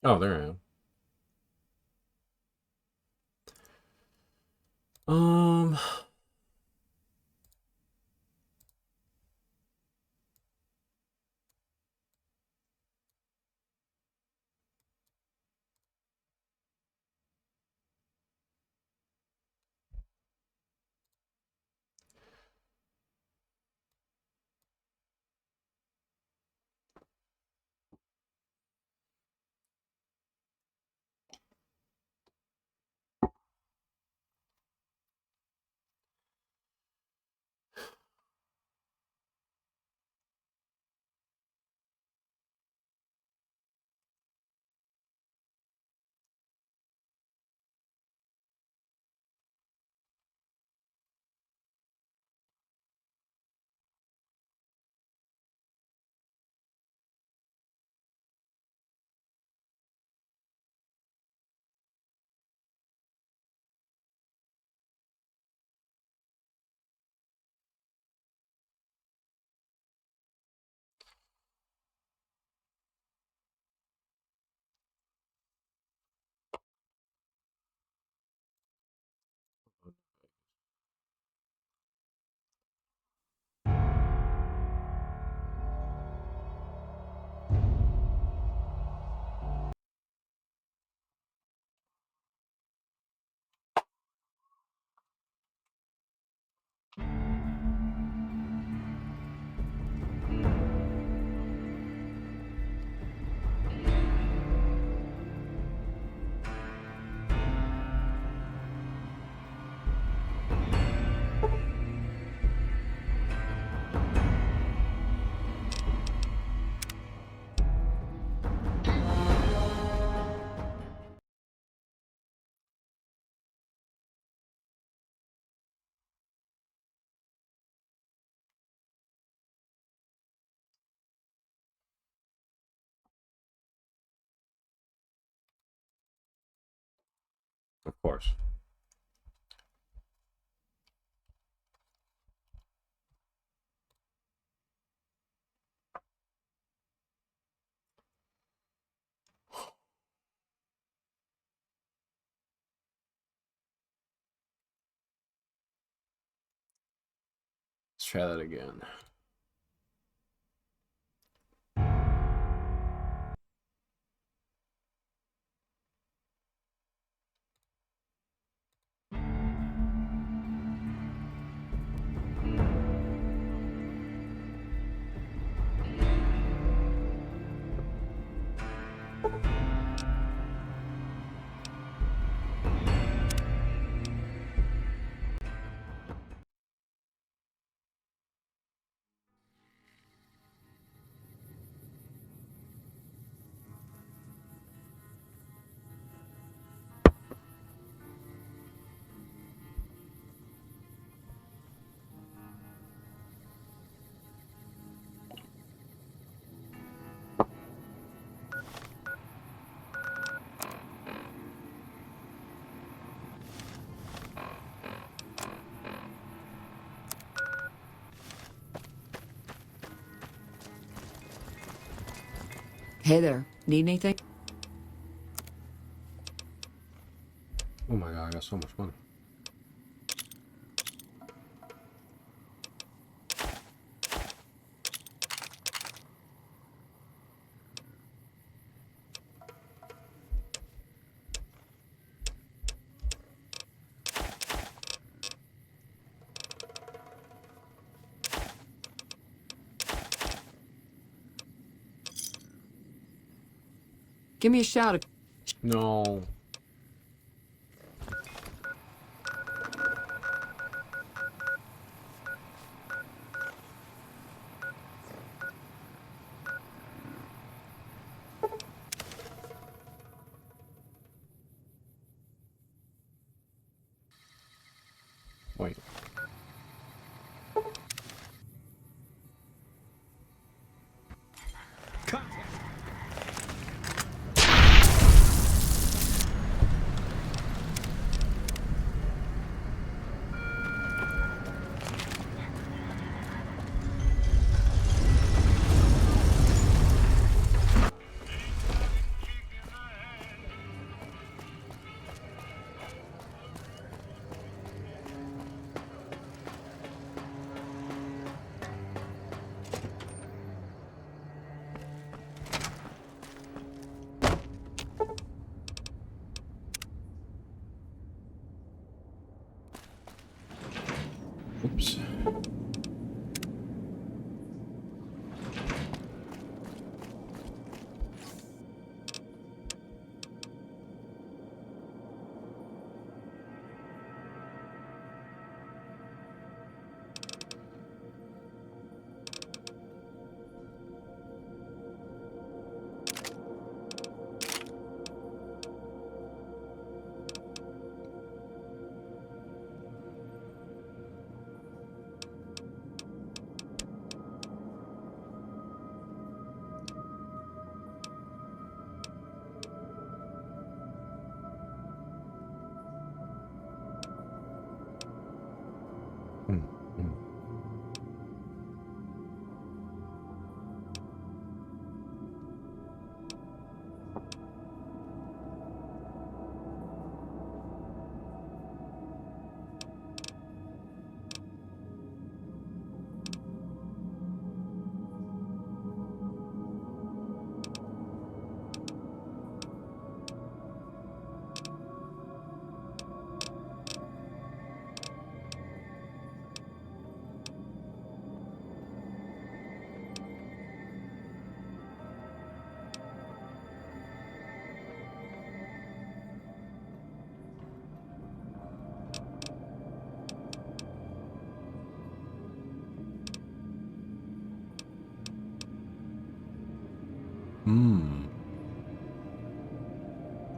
Oh, there I am. Um, of course. Let's try that again. Hey there. Need anything? Oh my god, I got so much money. Give me a shout. No. Wait. Oops.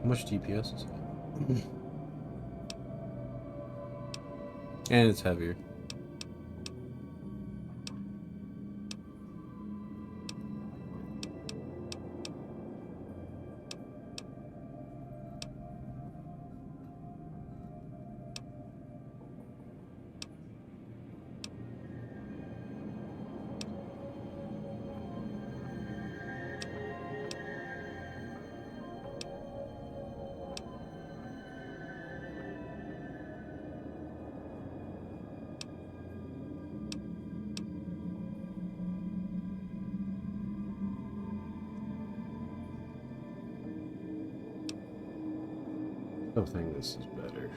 How much DPS is it? And it's heavier. I don't think this is better.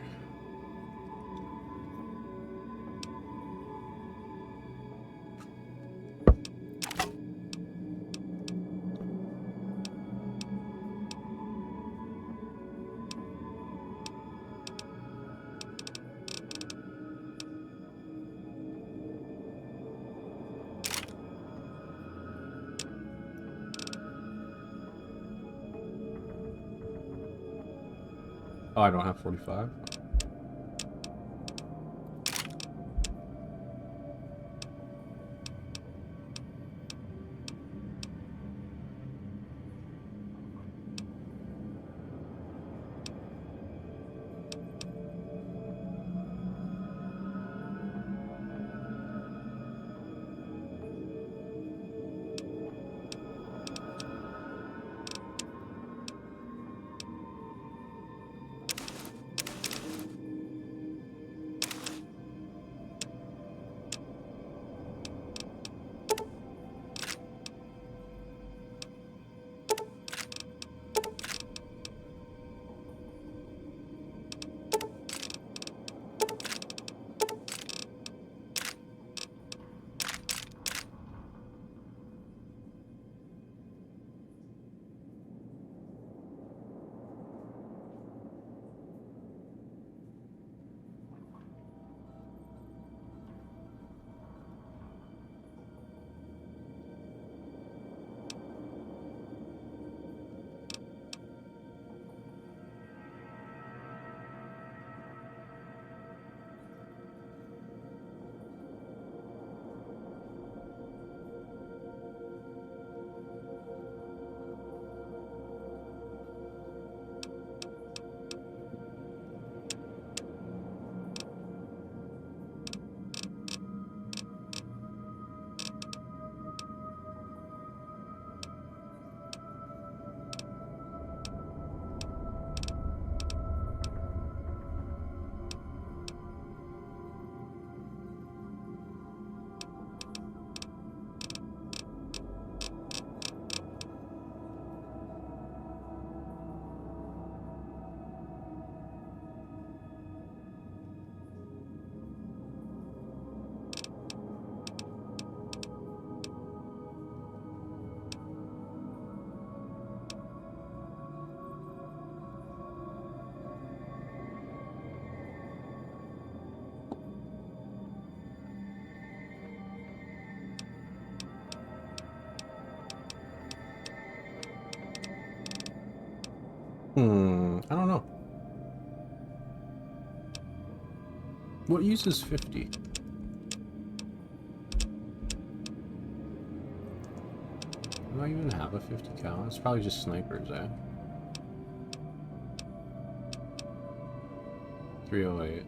Oh, I don't have 45? What uses 50? Do I even have a 50 cal? It's probably just snipers, eh? 308.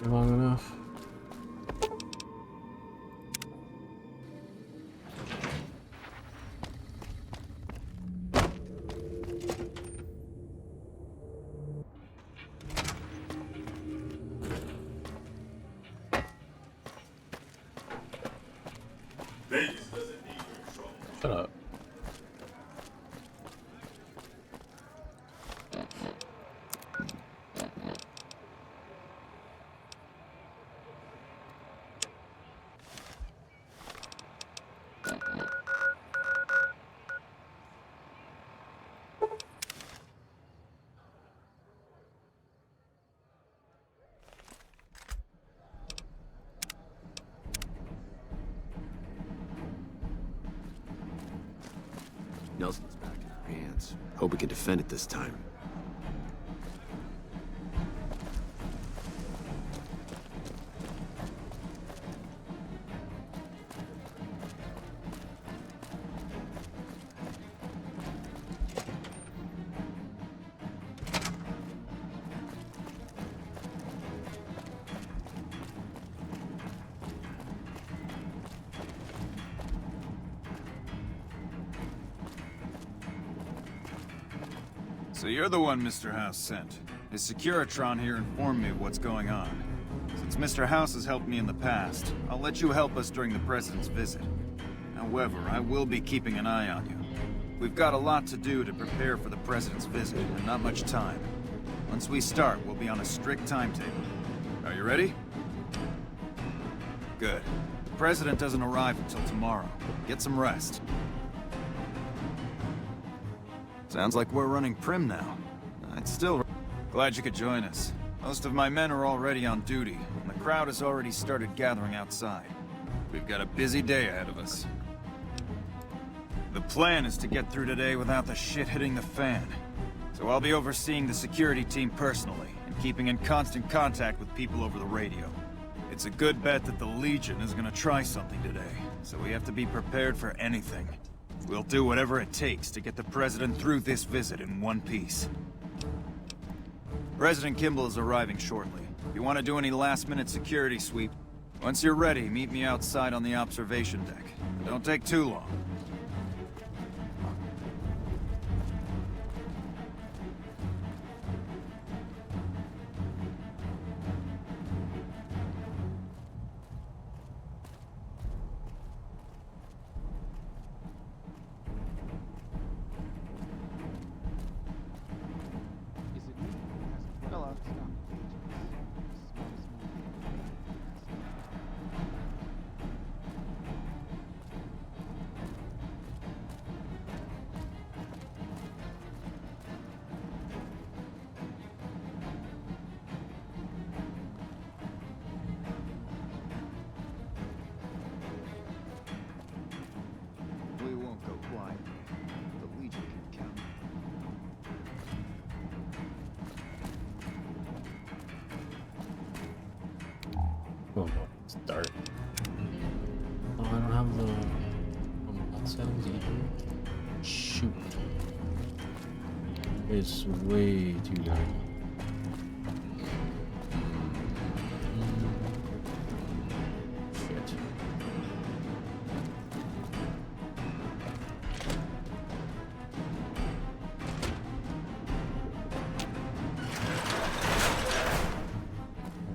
Long enough. Shut up. Nelson's back in our hands. Hope we can defend it this time. So you're the one Mr. House sent. His Securitron here informed me of what's going on. Since Mr. House has helped me in the past, I'll let you help us during the President's visit. However, I will be keeping an eye on you. We've got a lot to do to prepare for the President's visit, and not much time. Once we start, we'll be on a strict timetable. Are you ready? Good. The President doesn't arrive until tomorrow. Get some rest. Sounds like we're running prim now. I'd still... Glad you could join us. Most of my men are already on duty, and the crowd has already started gathering outside. We've got a busy day ahead of us. The plan is to get through today without the shit hitting the fan. So I'll be overseeing the security team personally, and keeping in constant contact with people over the radio. It's a good bet that the Legion is gonna try something today, so we have to be prepared for anything. We'll do whatever it takes to get the President through this visit in one piece. President Kimball is arriving shortly. If you want to do any last-minute security sweep, once you're ready, meet me outside on the observation deck. Don't take too long. Start. Oh, I don't have the mod settings either. Shoot. It's way too dark. Shit.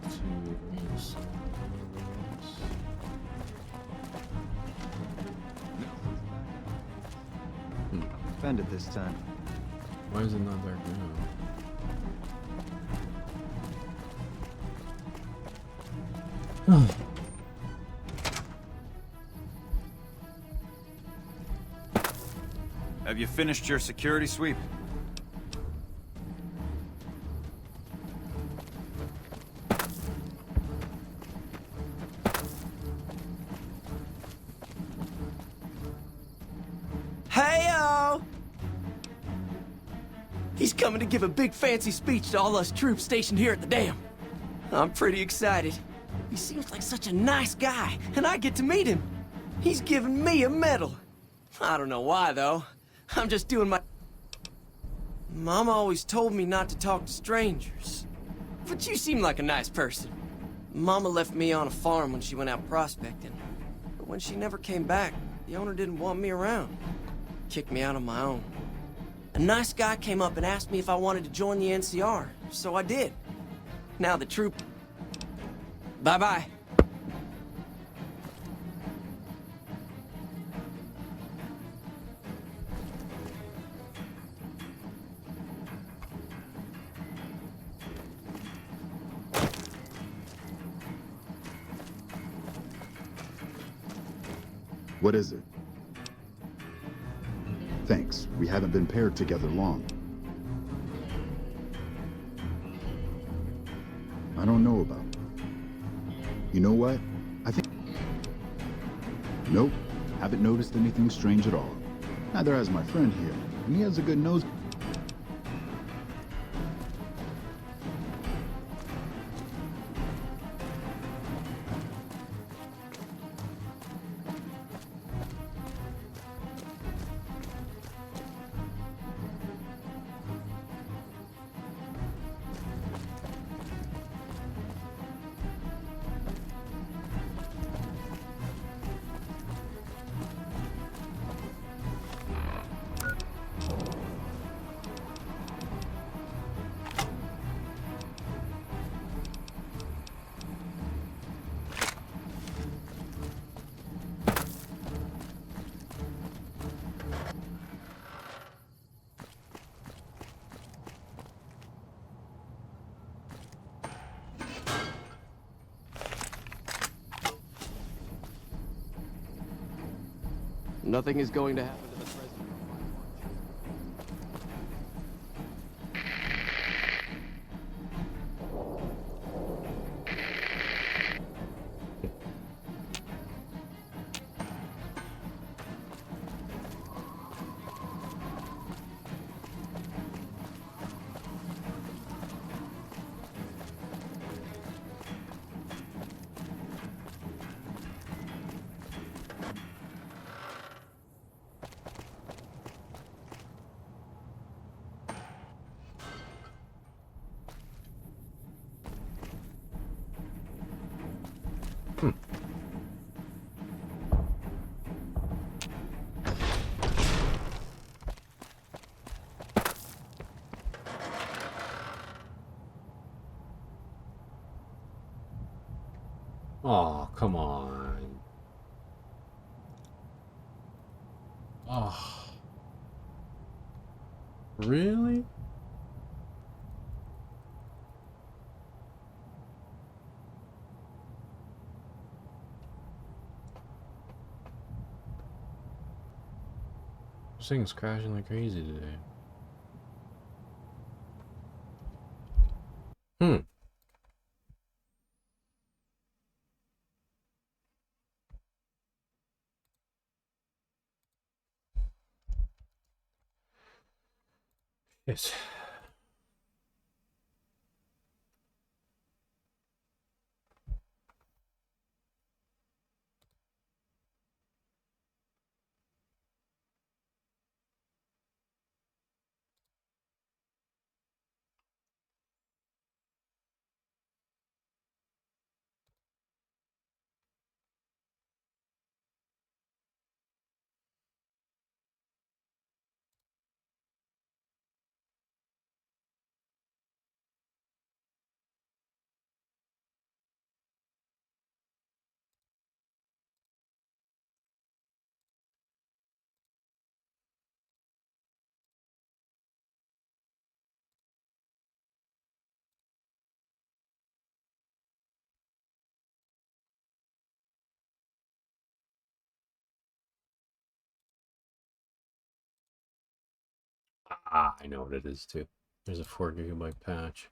Let's see, release. Defend it this time. Why is it not dark now? Have you finished your security sweep? Hey-o! He's coming to give a big fancy speech to all us troops stationed here at the dam. I'm pretty excited. He seems like such a nice guy, and I get to meet him. He's giving me a medal. I don't know why, though. I'm just doing my... Mama always told me not to talk to strangers. But you seem like a nice person. Mama left me on a farm when she went out prospecting. But when she never came back, the owner didn't want me around. Kicked me out on my own. A nice guy came up and asked me if I wanted to join the NCR, so I did. Now the troop... Bye-bye. What is it? Thanks. We haven't been paired together long. I don't know about it. You know what? I think... Nope. Haven't noticed anything strange at all. Neither has my friend here. And he has a good nose... Nothing is going to happen to the president. Oh, come on. Oh. Really? This thing's crashing like crazy today. Yes. Ah, I know what it is too. There's a 4 gigabyte patch.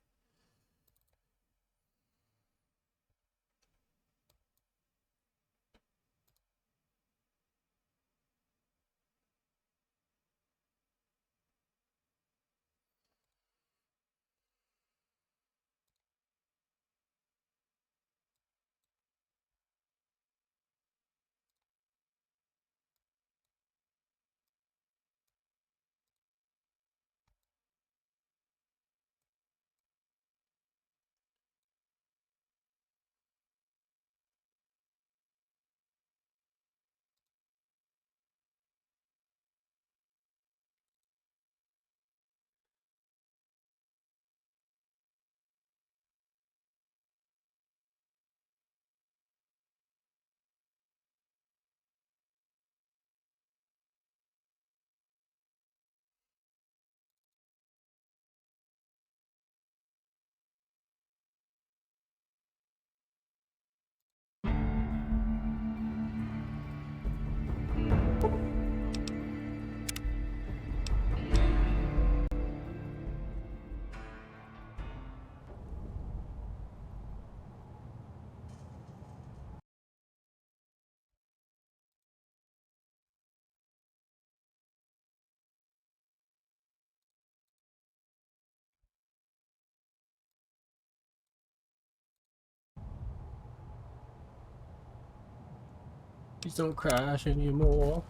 Please don't crash anymore.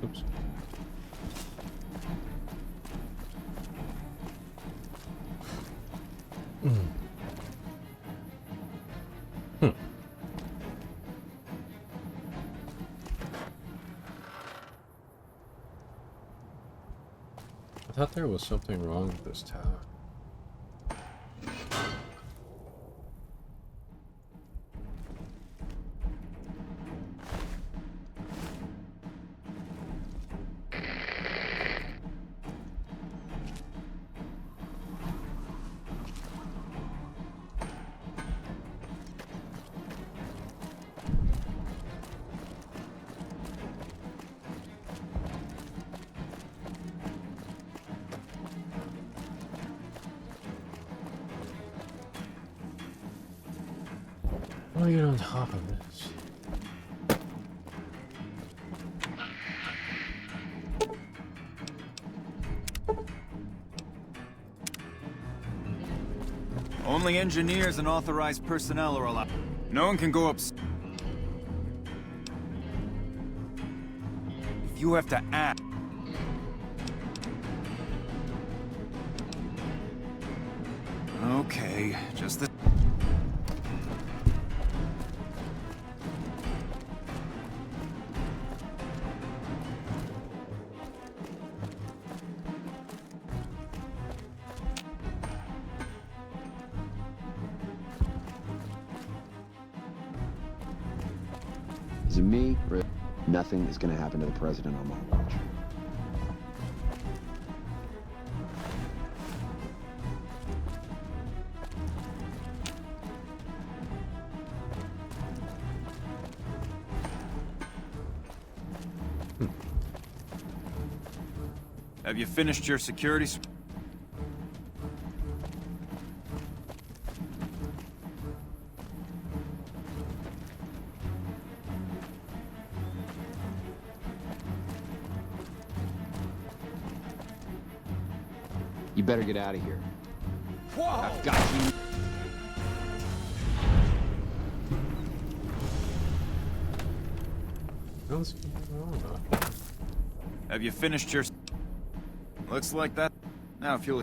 Oops. I thought there was something wrong with this tower. I want to get on top of this. Only engineers and authorized personnel are allowed. No one can go up. If you have to act. Okay, just the. Is it me, or nothing is going to happen to the president on my watch? Have you finished your security? You better get out of here. Whoa! I've got you. What's going on? Have you finished your... Looks like that. Now if you'll...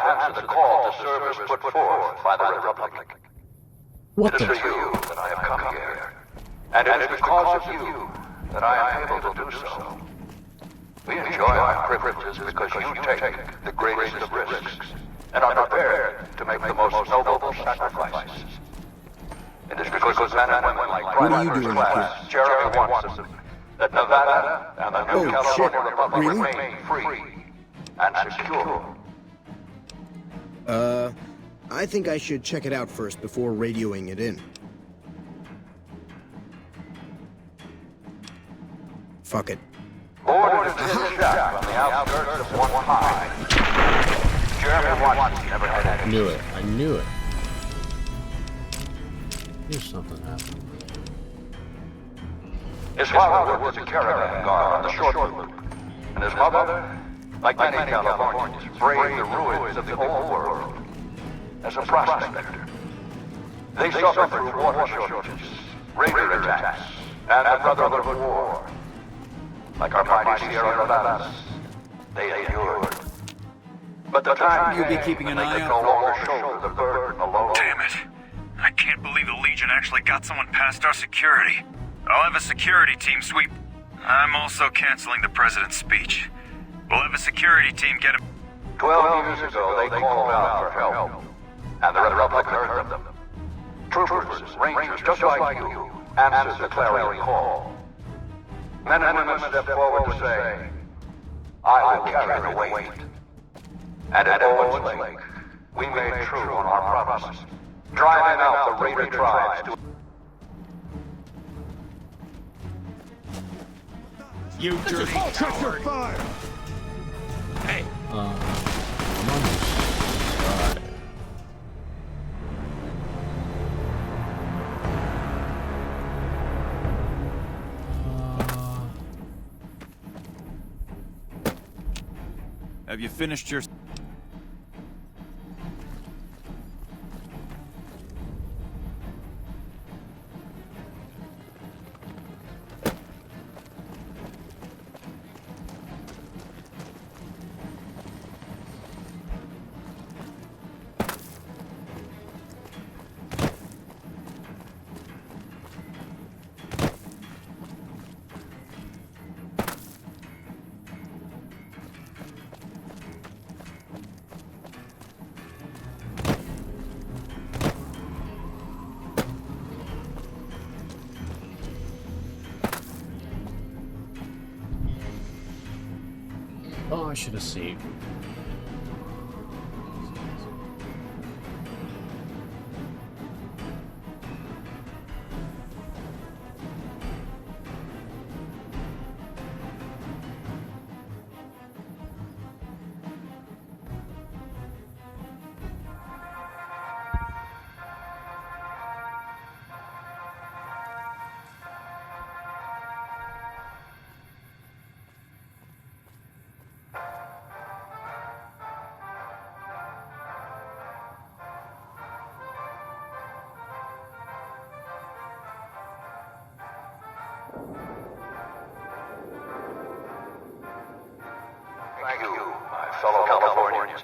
answer the call to service put forth by the Republic. What It is the? for you that I have come here, and it is because of you that I am able to do so. We enjoy our privileges because you take the greatest of risks and are prepared to make the most noble sacrifices. It is because of men and women like Private First Class Jeremy Watson that Nevada and the new California Republic remain free and secure. I think I should check it out first before radioing it in. Fuck it. Board is in shack on the outskirts of One High. Jeremy Watson never had any. Knew it. I knew it. Here's something happened. His father was a caravan guard on the short loop, and his mother, like many Californians, braved the ruins of the old world as a prospector. They suffered through water shortages, raider attacks, and the Brotherhood War. Like our mighty Sierra Nevadas, they endured. But the time You'll be came keeping when an they eye could out no longer shoulder the burden alone. Damn it. I can't believe the Legion actually got someone past our security. I'll have a security team sweep. I'm also canceling the president's speech. We'll have a security team get him. 12 years ago, they called out for help, and the Republic heard them. Troopers, Rangers, just like you, answered the clarion call. Men and women stepped forward to say, I will carry the weight. And at Owens Lake, we made true on our promise, driving out the raider tribes to... You dirty coward. I'm on this side. Have you finished your... Oh, I should have saved. Thank you, my fellow Californians,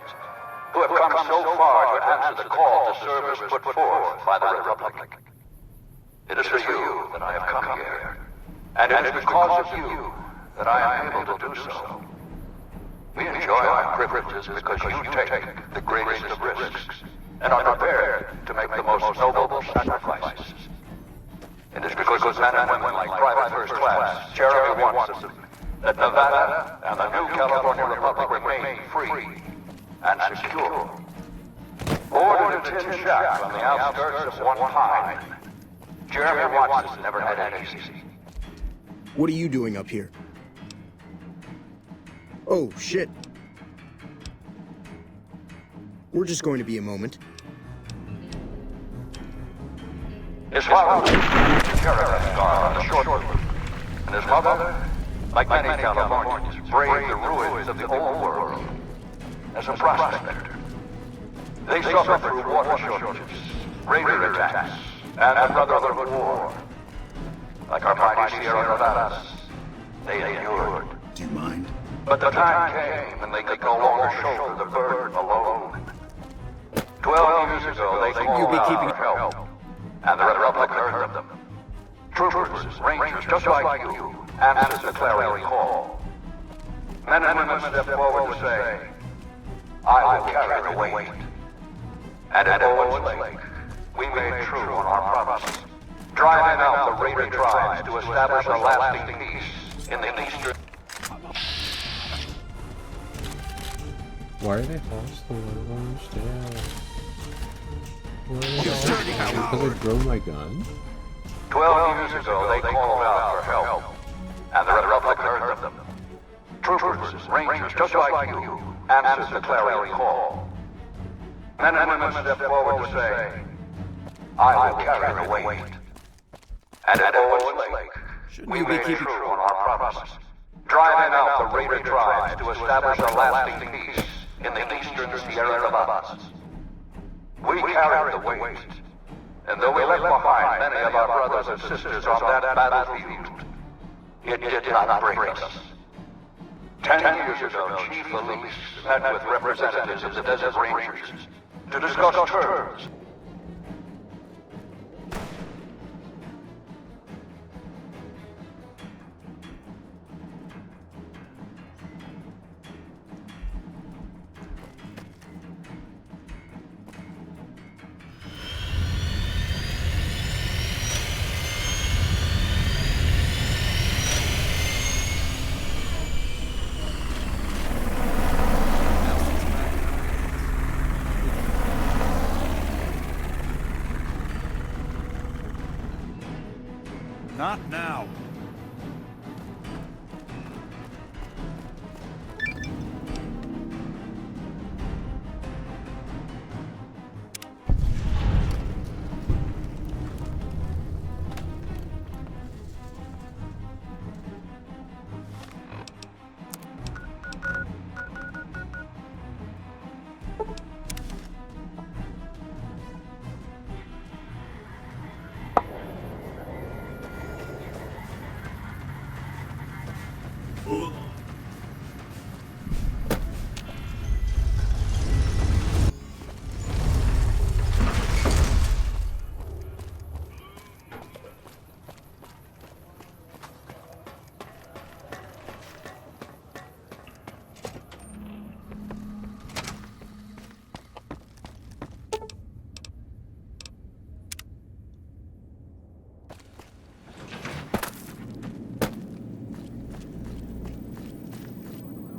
who have come so far to answer the call to service put forth by the Republic. It is for you that I have come here, and it is because of you that I am able to do so. We enjoy our privileges because you take the greatest of risks and are prepared to make the most noble sacrifices. It is because of men and women like Private First Class Jeremy Watson that Nevada and the new California Republic remain free and secure. Board in a tin shack on the outskirts of One High. Jeremy Watson never had it easy. What are you doing up here? Oh, shit. We're just going to be a moment. His father was a caravan guard on the short loop, and his mother, like many Californians, braved the ruins of the old world as a prospector. They suffered through water shortages, raider attacks, and the Brotherhood War. Like our mighty Sierra Nevadas, they endured. Do you mind? But the time came when they could no longer shoulder the burden alone. like you, answers the clarion call. Men and women step forward to say, I will carry the weight. And at Owens Lake, we made true on our promise, driving out the raider tribes to establish a lasting peace in the eastern... Why are they hostile? I don't understand. Why are they hostile? Because I drove my gun? 12 years ago, they called out for help, and the Republic heard them. Troopers, Rangers, just like you, answered the clarion call. Men and women step forward to say, I will carry the weight. And at Owens Lake, we made true on our promise, driving out the raider tribes to establish a lasting peace in the eastern Sierra Nevadas. We carried the weight, and though we left behind many of our brothers and sisters on that battlefield, it did not break us. 10 years ago, Chief Elise met with representatives of the Desert Rangers to discuss terms. Not now.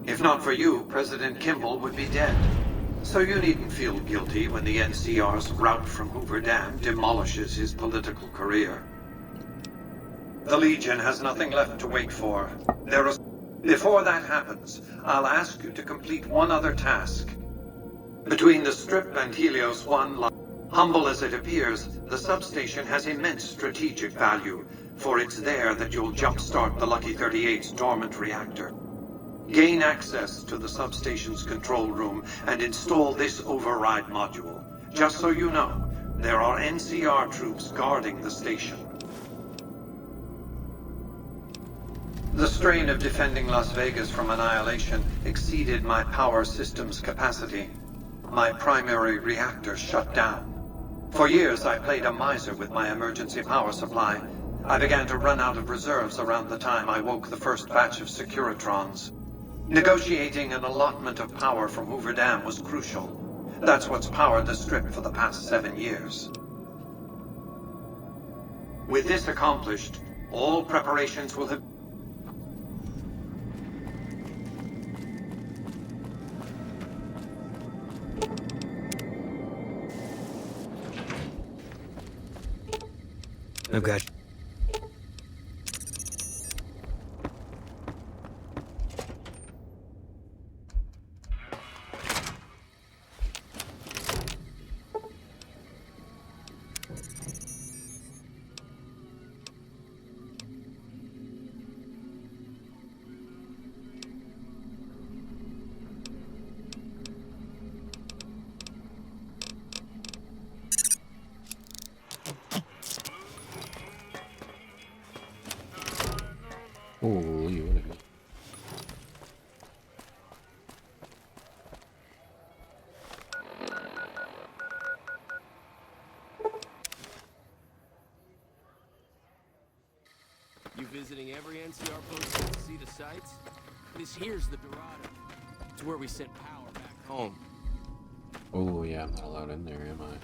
If not for you, President Kimball would be dead. So you needn't feel guilty when the NCR's rout from Hoover Dam demolishes his political career. The Legion has nothing left to wait for. Before that happens, I'll ask you to complete one other task. Between the Strip and Helios 1, humble as it appears, the substation has immense strategic value, for it's there that you'll jumpstart the Lucky 38's dormant reactor. Gain access to the substation's control room and install this override module. Just so you know, there are NCR troops guarding the station. The strain of defending Las Vegas from annihilation exceeded my power system's capacity. My primary reactor shut down. For years, I played a miser with my emergency power supply. I began to run out of reserves around the time I woke the first batch of Securitrons. Negotiating an allotment of power from Hoover Dam was crucial. That's what's powered the Strip for the past 7 years. With this accomplished, all preparations will have... I've got... Holy, what a... You've visiting every NCR post to see the sights? This here's the Dorado. It's where we sent power back home. Oh yeah, I'm not allowed in there, am I?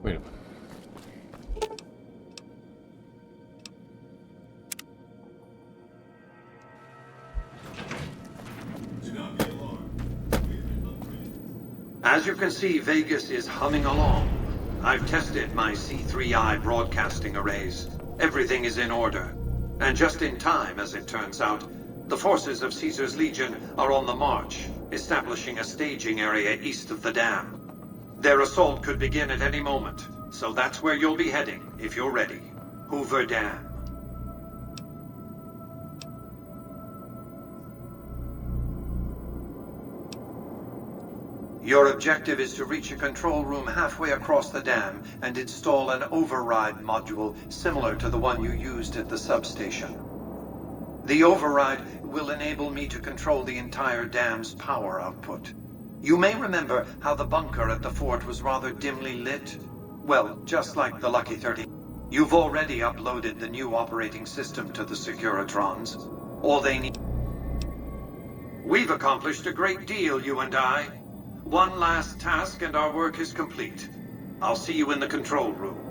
Wait a minute. As you can see, Vegas is humming along. I've tested my C3I broadcasting arrays. Everything is in order. And just in time, as it turns out, the forces of Caesar's Legion are on the march, establishing a staging area east of the dam. Their assault could begin at any moment, so that's where you'll be heading, if you're ready. Hoover Dam. Your objective is to reach a control room halfway across the dam and install an override module similar to the one you used at the substation. The override will enable me to control the entire dam's power output. You may remember how the bunker at the fort was rather dimly lit? Well, just like the Lucky 30. You've already uploaded the new operating system to the Securitrons. All they need... We've accomplished a great deal, you and I. One last task and our work is complete. I'll see you in the control room.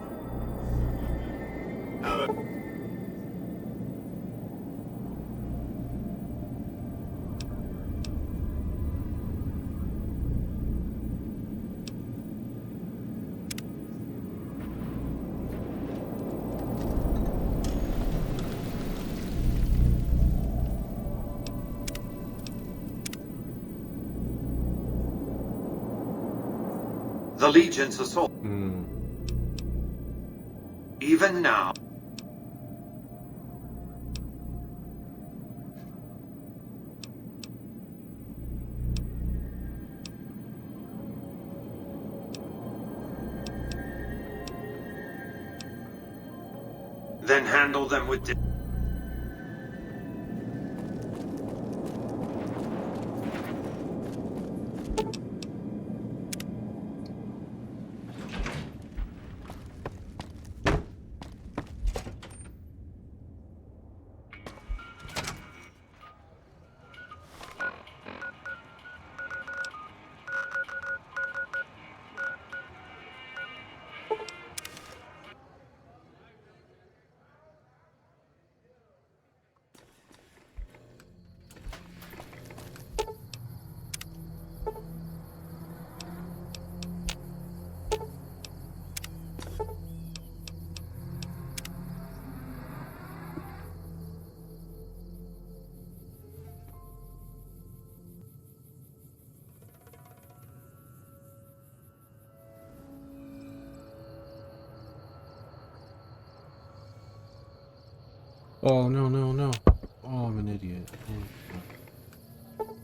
The Legion's assault. Even now. Then handle them with... Oh, no, no, no. Oh, I'm an idiot. Oh.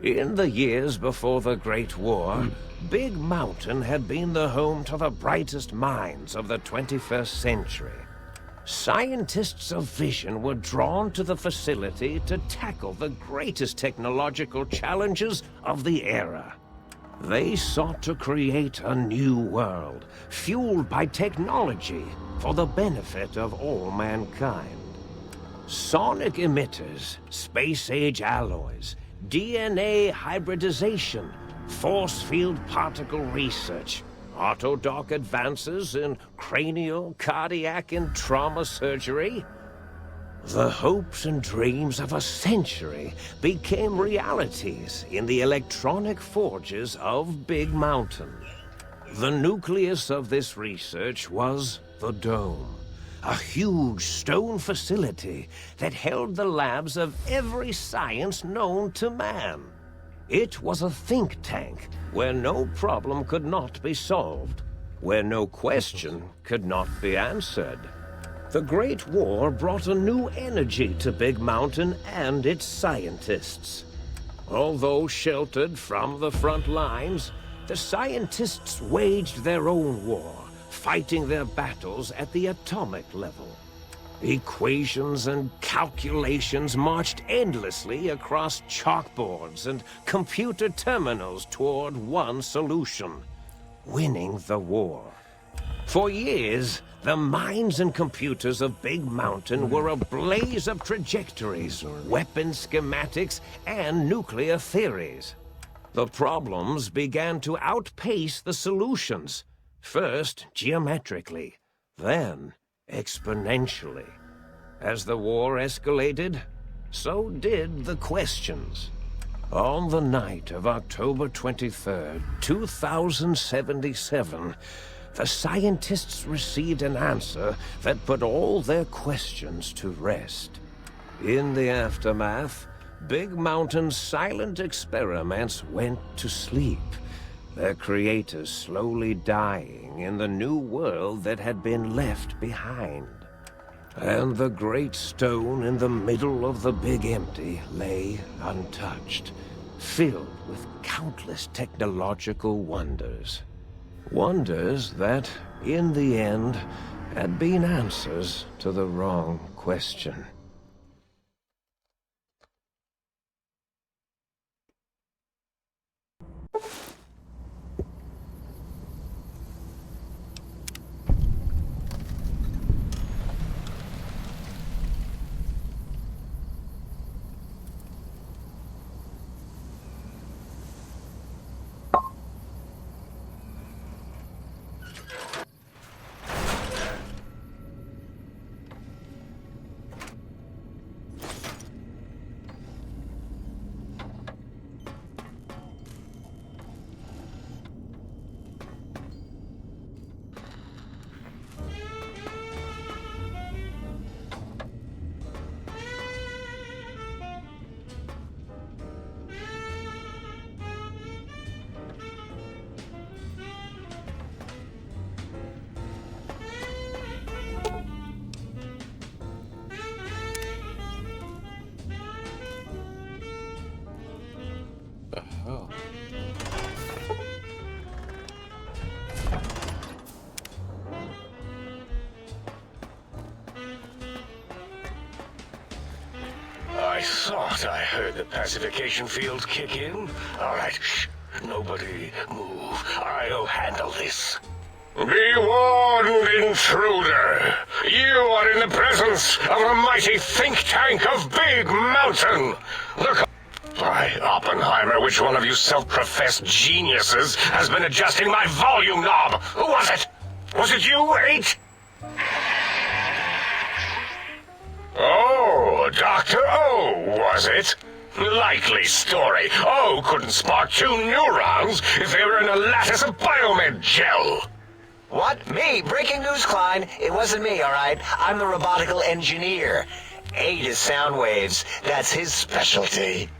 In the years before the Great War, Big Mountain had been the home to the brightest minds of the 21st century. Scientists of vision were drawn to the facility to tackle the greatest technological challenges of the era. They sought to create a new world, fueled by technology for the benefit of all mankind. Sonic emitters, space-age alloys, DNA hybridization, force field particle research, autodoc advances in cranial, cardiac, and trauma surgery. The hopes and dreams of a century became realities in the electronic forges of Big Mountain. The nucleus of this research was the Dome, a huge stone facility that held the labs of every science known to man. It was a think tank where no problem could not be solved, where no question could not be answered. The Great War brought a new energy to Big Mountain and its scientists. Although sheltered from the front lines, the scientists waged their own war, fighting their battles at the atomic level. Equations and calculations marched endlessly across chalkboards and computer terminals toward one solution: winning the war. For years, the minds and computers of Big Mountain were a blaze of trajectories, weapon schematics, and nuclear theories. The problems began to outpace the solutions, first geometrically, then exponentially. As the war escalated, so did the questions. On the night of October 23rd, 2077, the scientists received an answer that put all their questions to rest. In the aftermath, Big Mountain's silent experiments went to sleep, their creators slowly dying in the new world that had been left behind. And the great stone in the middle of the Big Empty lay untouched, filled with countless technological wonders. Wonders that, in the end, had been answers to the wrong question. Oh. I thought I heard the pacification field kick in. All right, shh. Nobody move. I'll handle this. Be warned, intruder. You are in the presence of a mighty think tank of Big Mountain. Look. By Oppenheimer, which one of you self-professed geniuses has been adjusting my volume knob? Who was it? Was it you, 8? Oh, Dr. O, was it? Likely story. O couldn't spark 2 neurons if they were in a lattice of biomed gel. What? Me? Breaking news, Klein. It wasn't me, all right? I'm the robotical engineer. 8 is sound waves. That's his specialty.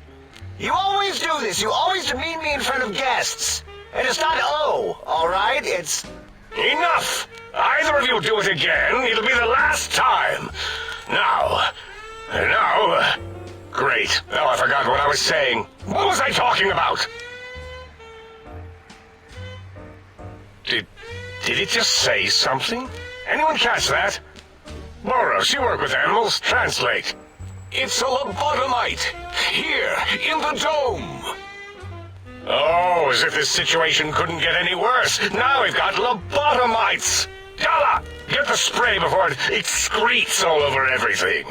You always do this. You always demean me in front of guests. And it's not O, all right? It's... Enough! Either of you do it again, it'll be the last time. Now, Great. Now I forgot what I was saying. What was I talking about? Did it just say something? Anyone catch that? Boros, you work with animals. Translate. It's a lobotomite! Here, in the dome! Oh, as if this situation couldn't get any worse. Now we've got lobotomites! Yalla! Get the spray before it excretes all over everything.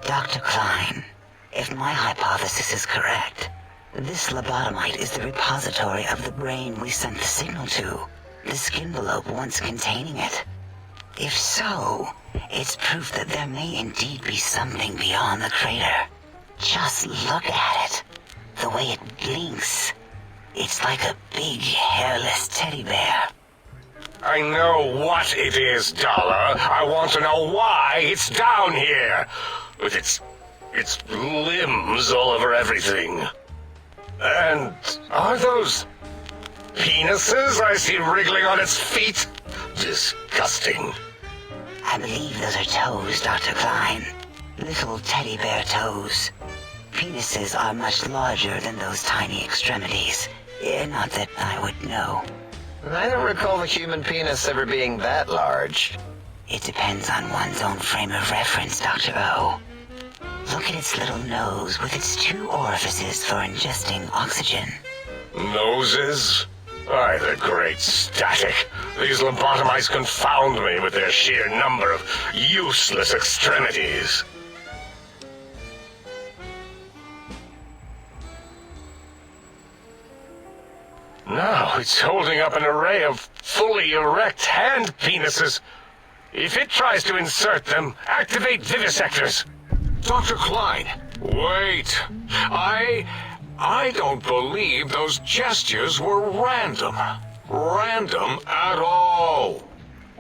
Dr. Klein, if my hypothesis is correct, this lobotomite is the repository of the brain we sent the signal to, the skin envelope once containing it. If so, it's proof that there may indeed be something beyond the crater. Just look at it. The way it blinks. It's like a big, hairless teddy bear. I know what it is, Dollar. I want to know why it's down here. With its limbs all over everything. And are those penises I see wriggling on its feet? Disgusting. I believe those are toes, Dr. Klein. Little teddy bear toes. Penises are much larger than those tiny extremities. Not that I would know. I don't recall the human penis ever being that large. It depends on one's own frame of reference, Dr. O. Look at its little nose with its 2 orifices for ingesting oxygen. Noses? By the great static. These lobotomites confound me with their sheer number of useless extremities. Now it's holding up an array of fully erect hand penises. If it tries to insert them, activate vivisectors. Dr. Klein, wait. I don't believe those gestures were random. Random at all.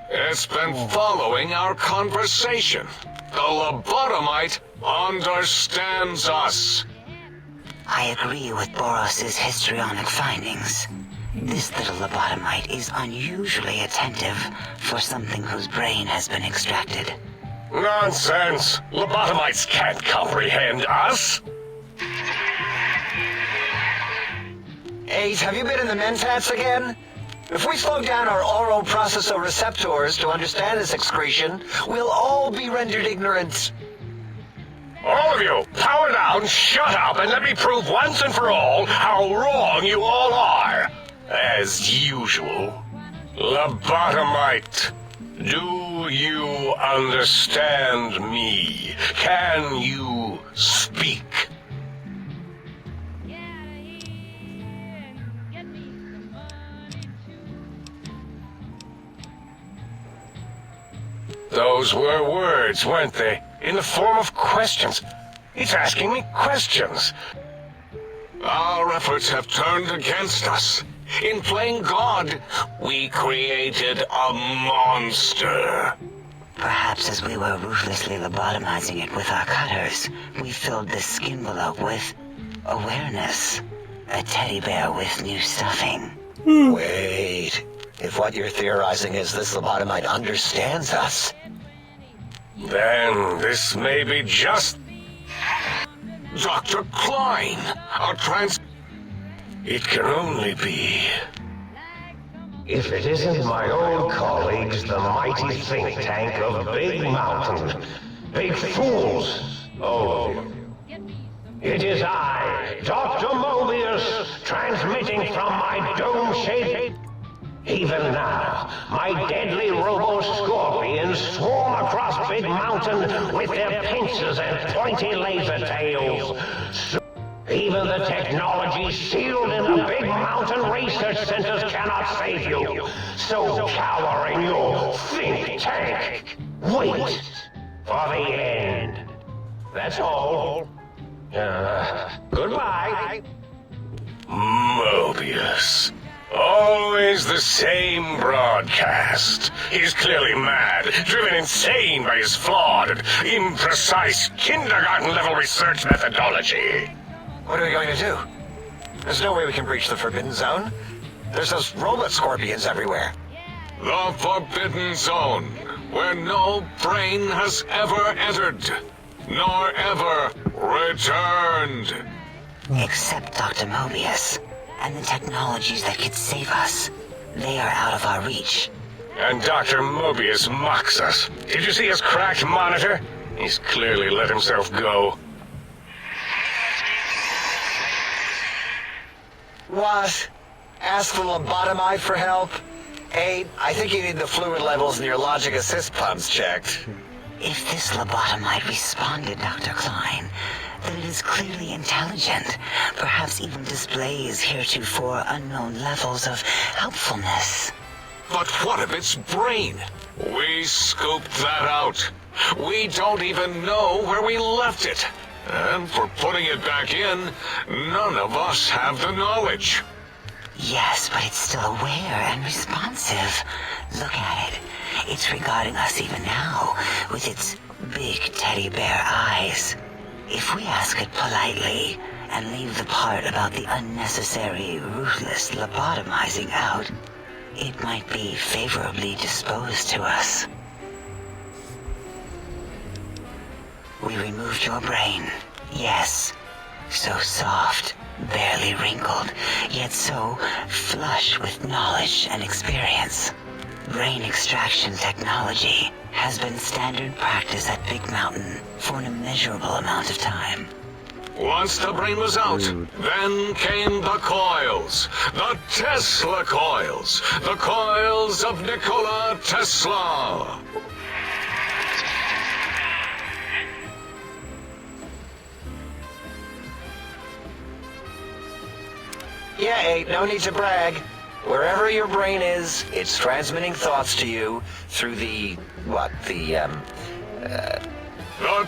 It's been following our conversation. The lobotomite understands us. I agree with Boros's histrionic findings. This little lobotomite is unusually attentive for something whose brain has been extracted. Nonsense! Lobotomites can't comprehend us! 8, have you been in the mentats again? If we slow down our oral processoreceptors to understand this excretion, we'll all be rendered ignorant. All of you, power down, shut up, and let me prove once and for all how wrong you all are. As usual. Lobotomite, do you understand me? Can you speak? Those were words, weren't they? In the form of questions. It's asking me questions. Our efforts have turned against us. In playing God, we created a monster. Perhaps as we were ruthlessly lobotomizing it with our cutters, we filled this skin envelope with awareness. A teddy bear with new stuffing. Wait. If what you're theorizing is this lobotomite understands us, then this may be just... Dr. Klein, It can only be... If it isn't my old colleagues, the mighty think tank of Big Mountain. Big fools, all of you. It is I, Dr. Mobius, transmitting from my dome-shaped... Even now, my deadly robo-scorpions swarm across Big Mountain with their pincers and pointy laser tails. Even the technology sealed in the Big Mountain research centers cannot save you. So cower in your think tank. Wait for the end. That's all. Goodbye. Mobius. Always the same broadcast. He's clearly mad, driven insane by his flawed and imprecise kindergarten-level research methodology. what are we going to do? There's no way we can breach the Forbidden Zone. There's those robot scorpions everywhere. The Forbidden Zone. where no brain has ever entered, nor ever returned. Except Dr. Mobius and the technologies that could save us. They are out of our reach. And Dr. Mobius mocks us. Did you see his cracked monitor? He's clearly let himself go. What? Ask the lobotomite for help? Abe, I think you need the fluid levels in your logic assist pumps checked. If this lobotomite responded, Dr. Klein, then it is clearly intelligent, perhaps even displays heretofore unknown levels of helpfulness. But what of its brain? We scooped that out. We don't even know where we left it. And for putting it back in, none of us have the knowledge. Yes, but it's still aware and responsive. Look at it. It's regarding us even now, with its big teddy bear eyes. If we ask it politely, and leave the part about the unnecessary, ruthless lobotomizing out, it might be favorably disposed to us. We removed your brain, yes. So soft, barely wrinkled, yet so flush with knowledge and experience. Brain extraction technology has been standard practice at Big Mountain for an immeasurable amount of time. Once the brain was out, then came the coils. The Tesla coils. The coils of Nikola Tesla. Yeah, Abe, no need to brag. Wherever your brain is, it's transmitting thoughts to you through the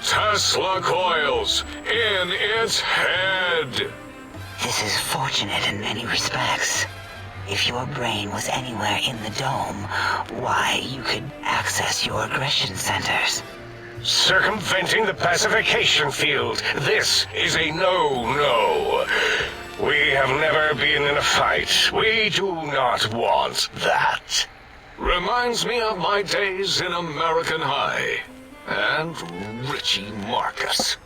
Tesla coils in its head. This is fortunate in many respects. If your brain was anywhere in the dome, why, you could access your aggression centers. Circumventing the pacification field. This is a no-no. We have never been in a fight. We do not want that. Reminds me of my days in American High. And Richie Marcus.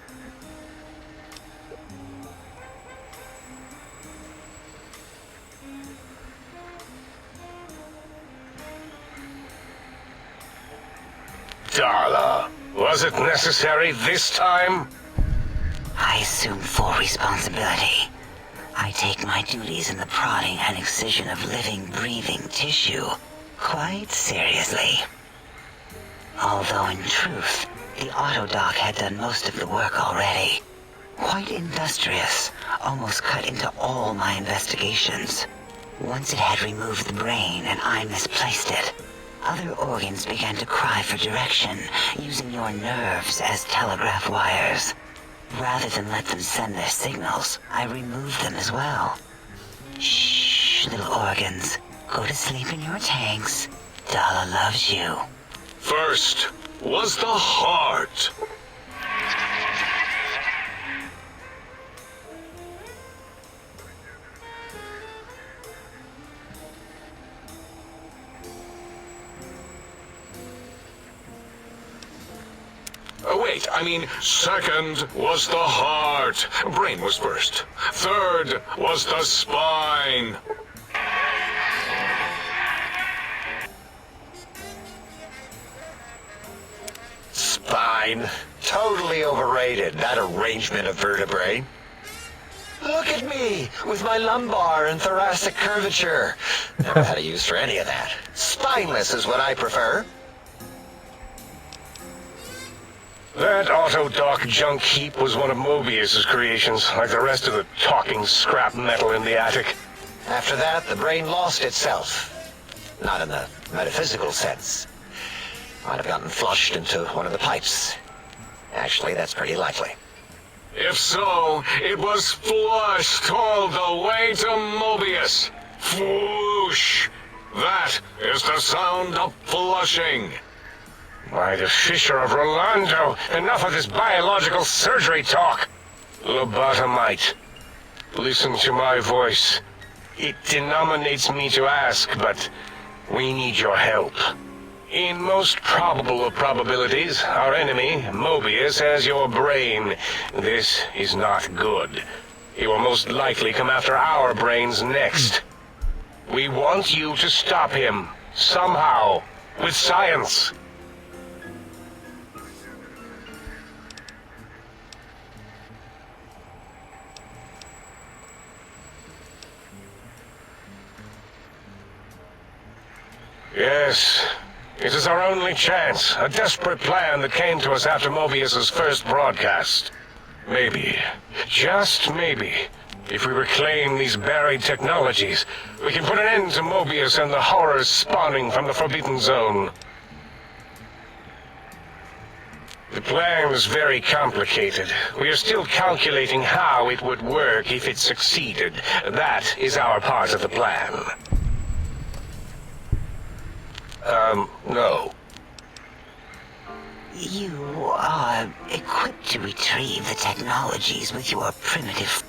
Darla, was it necessary this time? I assume full responsibility. I take my duties in the prodding and excision of living, breathing tissue quite seriously. Although in truth, the autodoc had done most of the work already. Quite industrious, almost cut into all my investigations. Once it had removed the brain and I misplaced it, other organs began to cry for direction, using your nerves as telegraph wires. Rather than let them send their signals, I removed them as well. Shh, little organs. Go to sleep in your tanks. Dala loves you. First was the heart. Wait, I mean, second was the heart. Brain was first. Third was the spine. Spine. Totally overrated, that arrangement of vertebrae. Look at me, with my lumbar and thoracic curvature. Never had a use for any of that. Spineless is what I prefer. That autodoc junk heap was one of Mobius's creations, like the rest of the talking scrap metal in the attic. After that, the brain lost itself. Not in the metaphysical sense. Might have gotten flushed into one of the pipes. Actually, that's pretty likely. If so, it was flushed all the way to Mobius. Flush! That is the sound of flushing. By the Fisher of Rolando, enough of this biological surgery talk. Lobotomite, listen to my voice. It denominates me to ask, but we need your help. In most probable of probabilities, our enemy, Mobius, has your brain. This is not good. He will most likely come after our brains next. We want you to stop him, somehow, with science. Yes, it is our only chance, a desperate plan that came to us after Mobius's first broadcast. Maybe, just maybe, if we reclaim these buried technologies, we can put an end to Mobius and the horrors spawning from the Forbidden Zone. The plan is very complicated. We are still calculating how it would work if it succeeded. That is our part of the plan. No. You are equipped to retrieve the technologies with your primitive...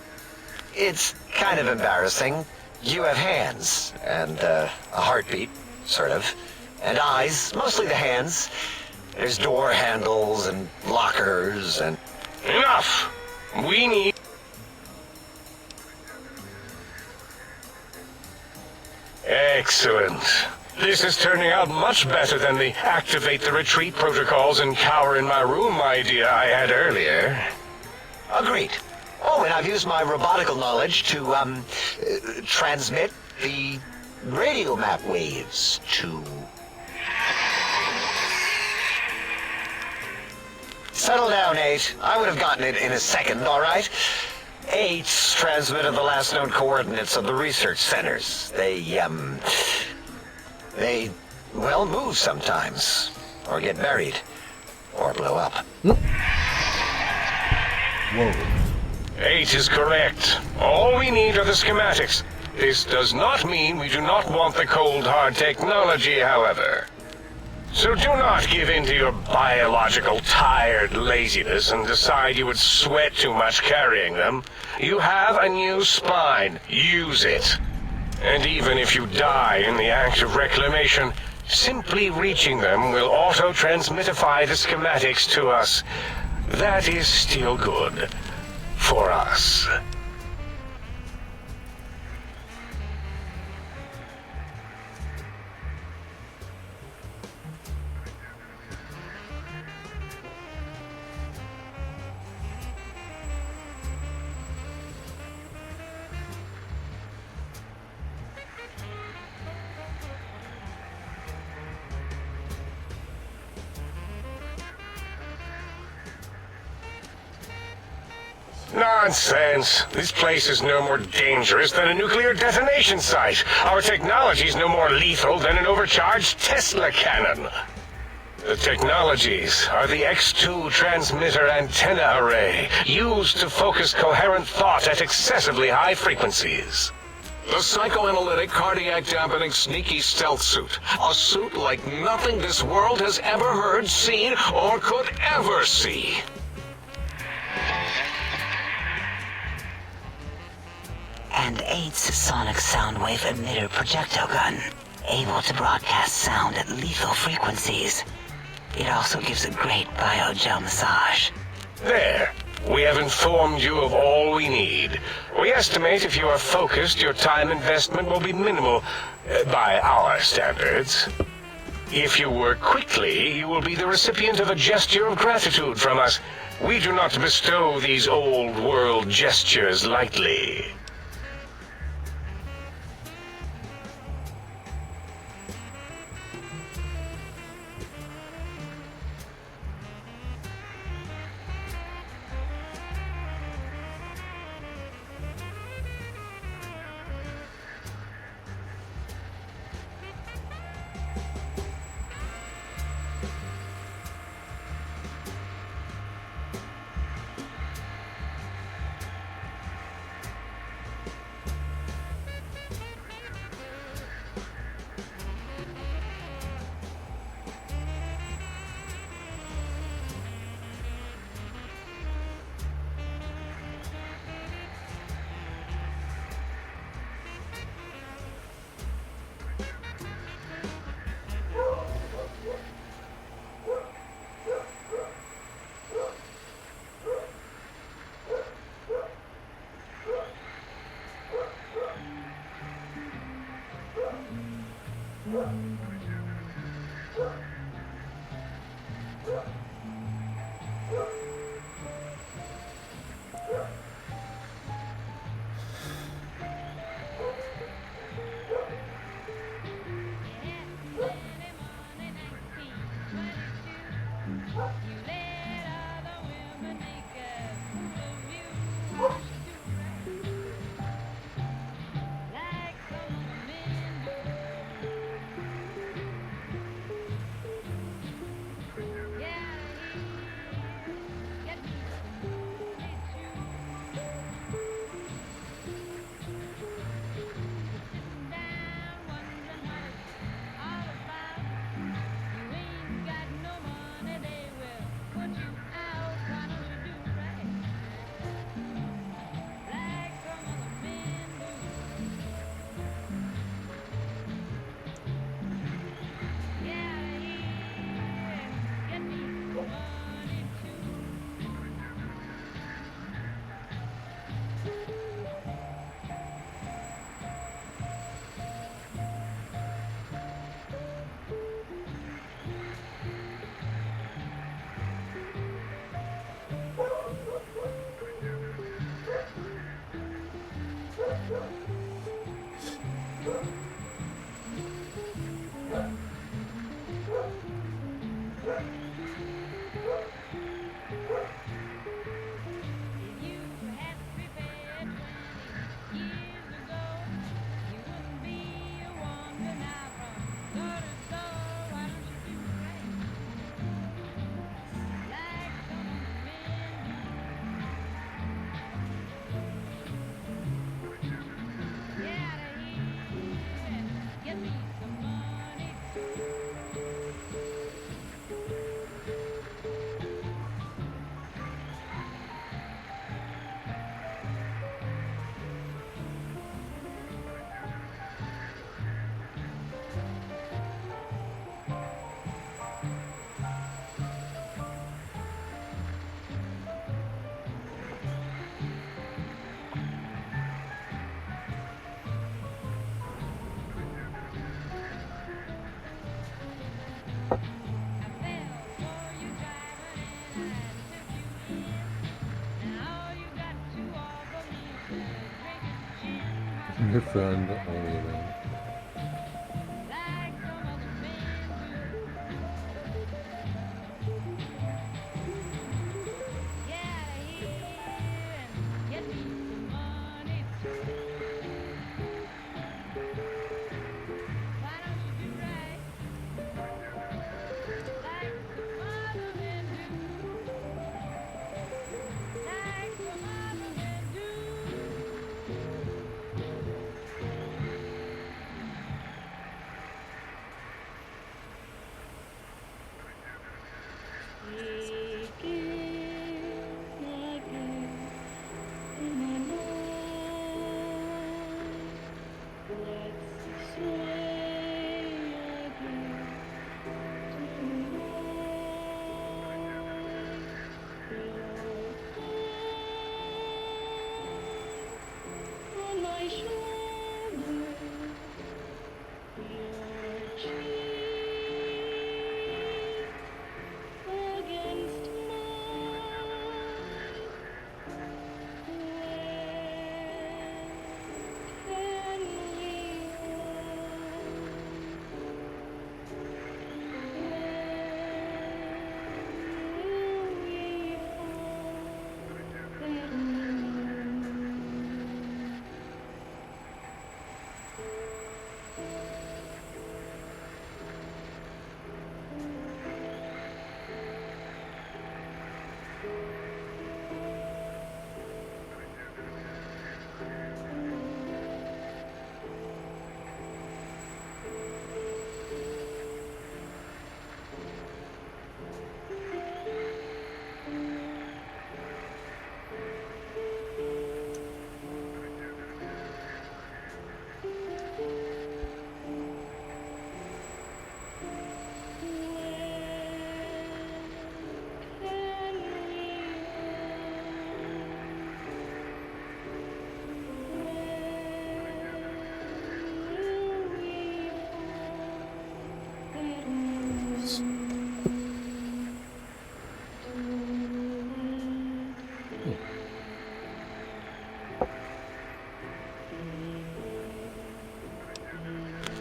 It's kind of embarrassing. You have hands, and a heartbeat, sort of, and eyes, mostly the hands. There's door handles and lockers and... Enough! We need... Excellent. This is turning out much better than the activate the retreat protocols and cower in my room idea I had earlier. Agreed. Oh, and I've used my robotical knowledge to, transmit the radio map waves to... Settle down, 8. I would have gotten it in a second, all right? 8's transmitted the last known coordinates of the research centers. They, well, move sometimes, or get buried, or blow up. Whoa. 8 is correct. All we need are the schematics. This does not mean we do not want the cold hard technology, however. So do not give in to your biological tired laziness and decide you would sweat too much carrying them. You have a new spine. Use it. And even if you die in the act of reclamation, simply reaching them will auto-transmitify the schematics to us. That is still good. For us. Nonsense. This place is no more dangerous than a nuclear detonation site. Our technology is no more lethal than an overcharged Tesla cannon. The technologies are the X2 transmitter antenna array, used to focus coherent thought at excessively high frequencies. The psychoanalytic, cardiac dampening, sneaky stealth suit. A suit like nothing this world has ever heard, seen, or could ever see. And 8's sonic soundwave emitter projectile gun, able to broadcast sound at lethal frequencies. It also gives a great biogel massage. There. We have informed you of all we need. We estimate if you are focused, your time investment will be minimal, by our standards. If you work quickly, you will be the recipient of a gesture of gratitude from us. We do not bestow these old-world gestures lightly. Your friend only event.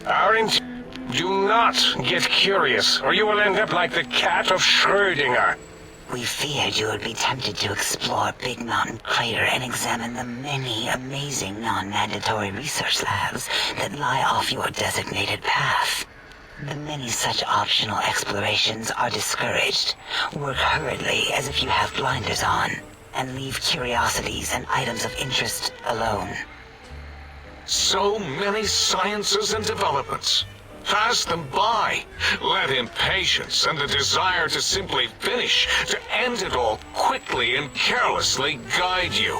Aren't do not get curious, or you will end up like the cat of Schrödinger. We feared you would be tempted to explore Big Mountain Crater and examine the many amazing non-mandatory research labs that lie off your designated path. The many such optional explorations are discouraged. Work hurriedly as if you have blinders on, and leave curiosities and items of interest alone. So many sciences and developments. Pass them by. Let impatience and the desire to simply finish, to end it all quickly and carelessly guide you.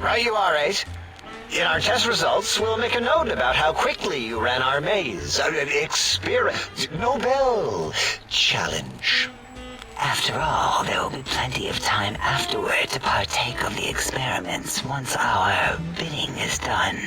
Right you are, 8. In our test results, we'll make a note about how quickly you ran our maze. Nobel challenge. After all, there will be plenty of time afterward to partake of the experiments once our bidding is done.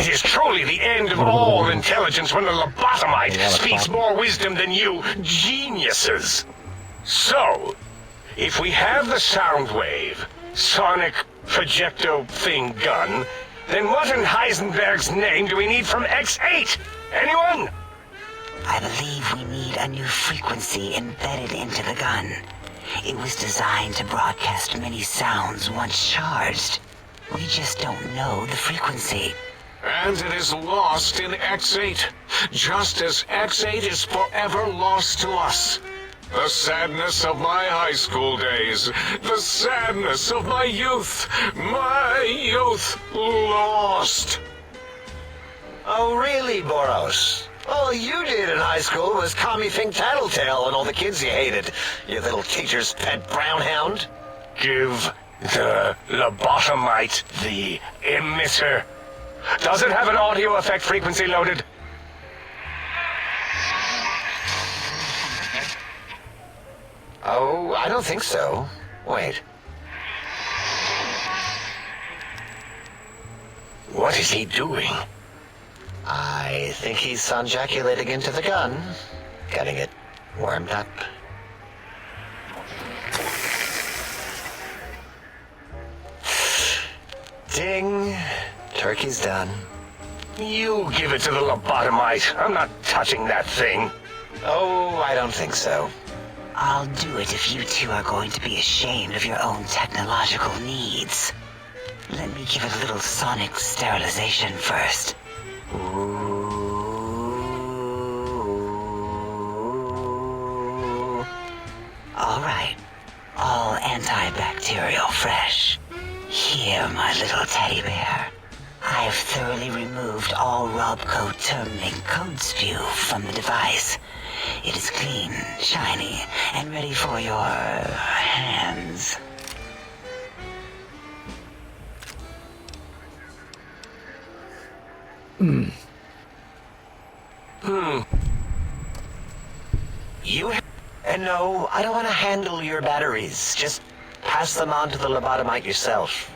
It is truly the end of all intelligence when the lobotomite speaks more wisdom than you geniuses. So, if we have the sound wave, sonic projecto thing gun, then what in Heisenberg's name do we need from X8? Anyone? I believe we need a new frequency embedded into the gun. It was designed to broadcast many sounds once charged. We just don't know the frequency. And it is lost in X8, just as X8 is forever lost to us. The sadness of my high school days, the sadness of my youth lost. Oh, really, Boros? All you did in high school was call me Fink Tattletale and all the kids you hated, you little teacher's pet brown hound. Give the lobotomite the emitter. Does it have an audio effect frequency loaded? Oh, I don't think so. Wait. What is he doing? I think he's sonjaculating into the gun, getting it warmed up. Ding. Turkey's done. You give it to the lobotomite. I'm not touching that thing. Oh, I don't think so. I'll do it if you two are going to be ashamed of your own technological needs. Let me give it a little sonic sterilization first. Alright. All antibacterial fresh. Here, my little teddy bear. I have thoroughly removed all Robco terminating code spew from the device. It is clean, shiny, and ready for your hands. And no, I don't want to handle your batteries. Just pass them on to the lobotomite yourself.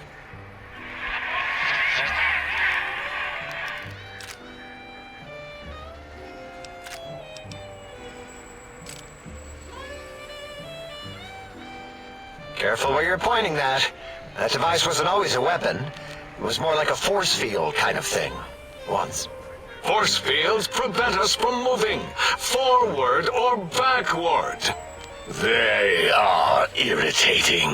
Careful where you're pointing that. That device wasn't always a weapon. It was more like a force field kind of thing. Once. Force fields prevent us from moving forward or backward. They are irritating.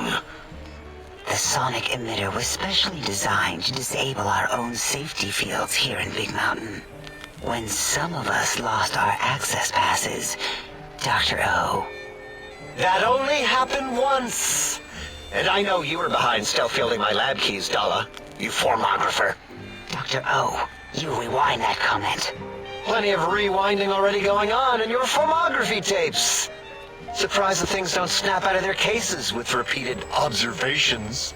The sonic emitter was specially designed to disable our own safety fields here in Big Mountain. When some of us lost our access passes, Dr. O. That only happened once. And I know you were behind stealth fielding my lab keys, Dalla. You formographer. Dr. O, you rewind that comment. Plenty of rewinding already going on in your formography tapes. Surprised that things don't snap out of their cases with repeated observations.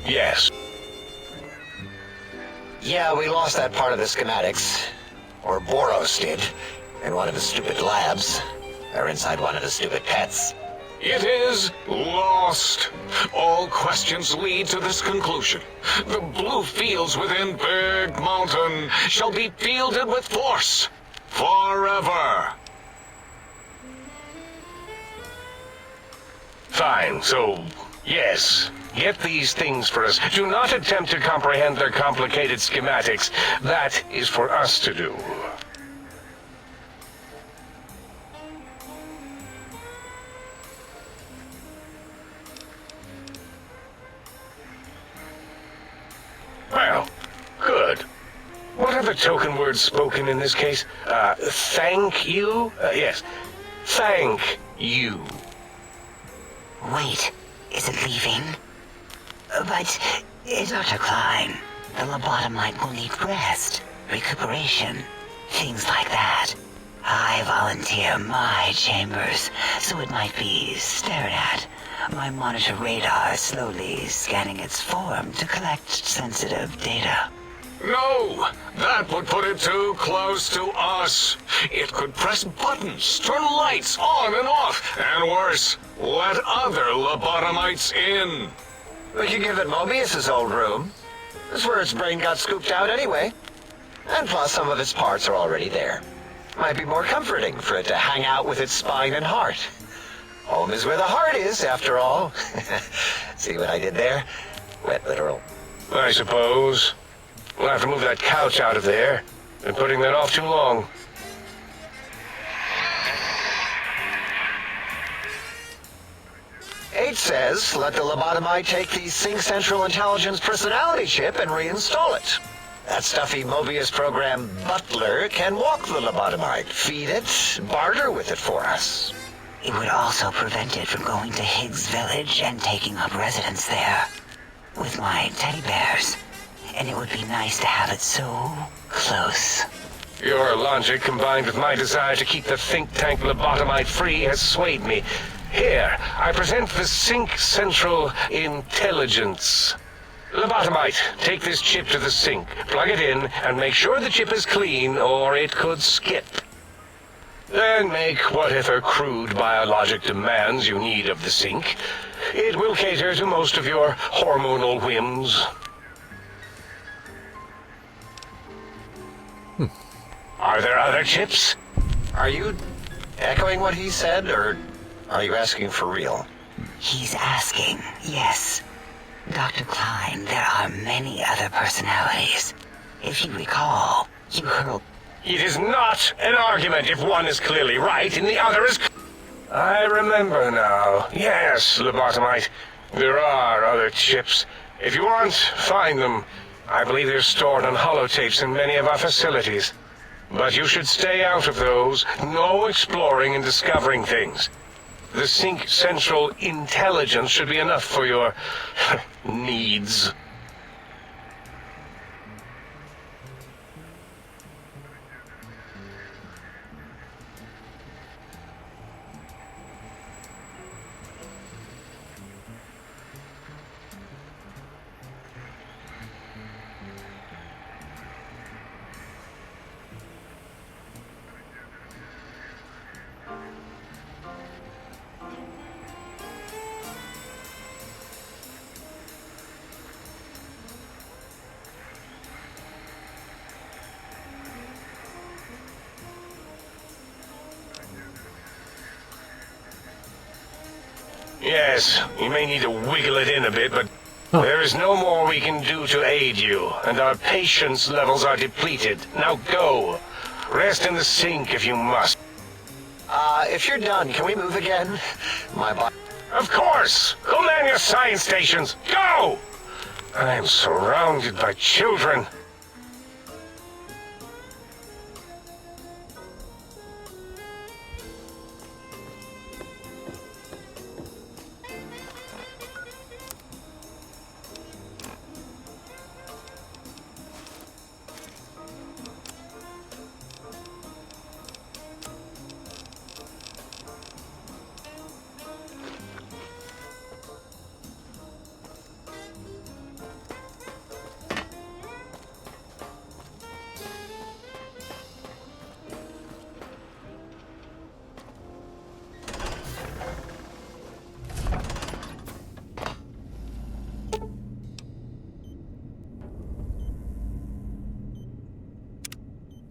Yes. Yeah, we lost that part of the schematics. Or Boros did. In one of his stupid labs. Or inside one of his stupid pets. It is lost. All questions lead to this conclusion. The blue fields within Big Mountain shall be fielded with force forever. Fine, so, yes. Get these things for us. Do not attempt to comprehend their complicated schematics. That is for us to do. Well, good. What are the token words spoken in this case? Thank you? Yes. Thank you. Wait, is it leaving? But, Dr. Klein, the lobotomite will need rest, recuperation, things like that. I volunteer my chambers, so it might be stared at. My monitor radar is slowly scanning its form to collect sensitive data. No, that would put it too close to us. It could press buttons, turn lights on and off, and worse, let other lobotomites in. We could give it Mobius's old room. That's where its brain got scooped out anyway. And plus, some of its parts are already there. Might be more comforting for it to hang out with its spine and heart. Home is where the heart is, after all. See what I did there? Wet literal. I suppose. We'll have to move that couch out of there. Been putting that off too long. H says, let the lobotomite take the Sync Central Intelligence personality chip and reinstall it. That stuffy Mobius program Butler can walk the lobotomite, feed it, barter with it for us. It would also prevent it from going to Higgs Village and taking up residence there. With my teddy bears. And it would be nice to have it so close. Your logic, combined with my desire to keep the think tank lobotomite free, has swayed me. Here, I present the Sync Central Intelligence. Lobotomite, take this chip to the sink, plug it in, and make sure the chip is clean, or it could skip. Then make whatever crude biologic demands you need of the sink. It will cater to most of your hormonal whims. Are there other chips? Are you echoing what he said, or are you asking for real? He's asking, yes. Dr. Klein, there are many other personalities. If you recall, you hurled... It is not an argument if one is clearly right and the other is... I remember now. Yes, lobotomite. There are other chips. If you want, find them. I believe they're stored on holotapes in many of our facilities. But you should stay out of those. No exploring and discovering things. The Sync Central Intelligence should be enough for your needs. Yes, you may need to wiggle it in a bit, but there is no more we can do to aid you, and our patience levels are depleted. Now go. Rest in the sink if you must. If you're done, can we move again? My body... Of course! Go man your science stations! Go! I am surrounded by children.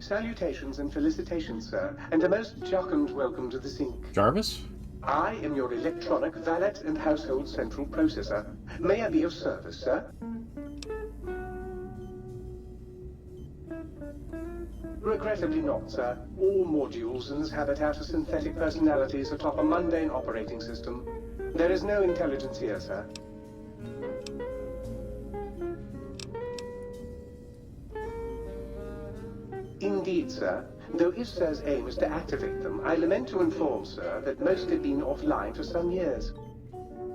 Salutations and felicitations, sir, and a most jocund welcome to the sink. Jarvis? I am your electronic valet and household central processor. May I be of service, sir? Regrettably not, sir. All modules in this habitat are synthetic personalities atop a mundane operating system. There is no intelligence here, sir. Indeed, sir. Though if Sir's aim is to activate them, I lament to inform, sir, that most have been offline for some years.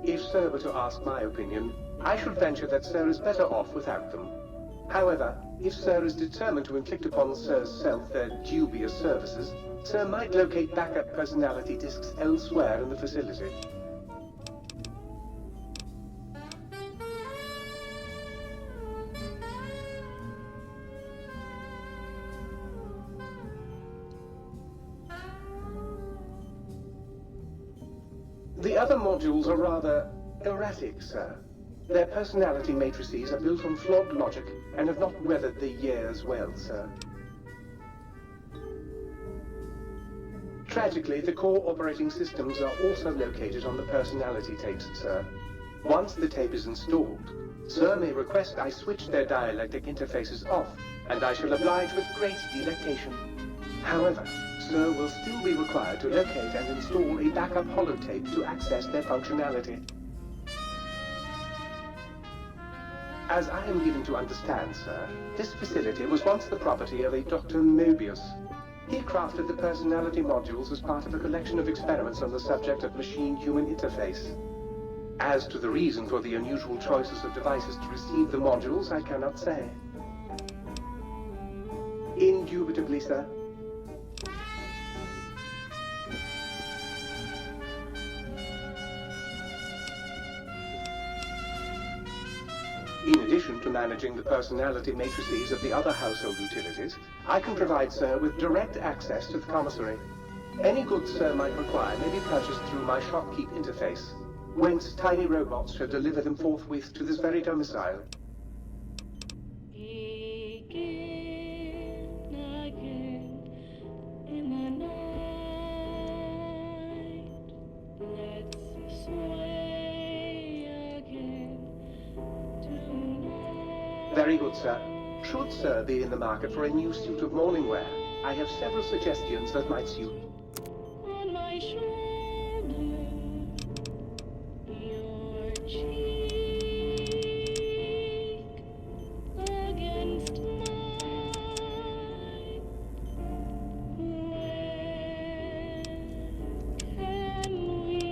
If Sir were to ask my opinion, I should venture that Sir is better off without them. However, if Sir is determined to inflict upon Sir's self their dubious services, Sir might locate backup personality disks elsewhere in the facility. The other modules are rather erratic, sir. Their personality matrices are built on flawed logic and have not weathered the years well, sir. Tragically, the core operating systems are also located on the personality tapes, sir. Once the tape is installed, Sir may request I switch their dialectic interfaces off, and I shall oblige with great delectation. However, Sir will still be required to locate and install a backup holotape to access their functionality. As I am given to understand, sir, this facility was once the property of a Dr. Mobius. He crafted the personality modules as part of a collection of experiments on the subject of machine-human interface. As to the reason for the unusual choices of devices to receive the modules, I cannot say. Indubitably, sir. In addition to managing the personality matrices of the other household utilities, I can provide Sir with direct access to the commissary. Any goods Sir might require may be purchased through my shopkeep interface, whence tiny robots shall deliver them forthwith to this very domicile. Very good, sir. Should Sir be in the market for a new suit of morning wear, I have several suggestions that might suit. On my shoulder, your cheek against mine. Where can we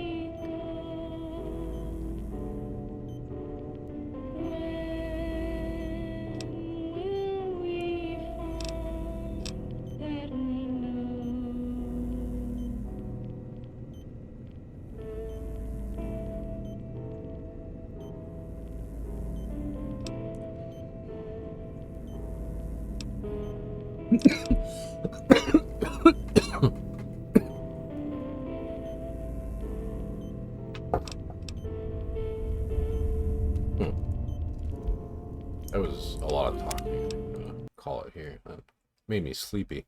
That was a lot of talking. Call it here. That made me sleepy.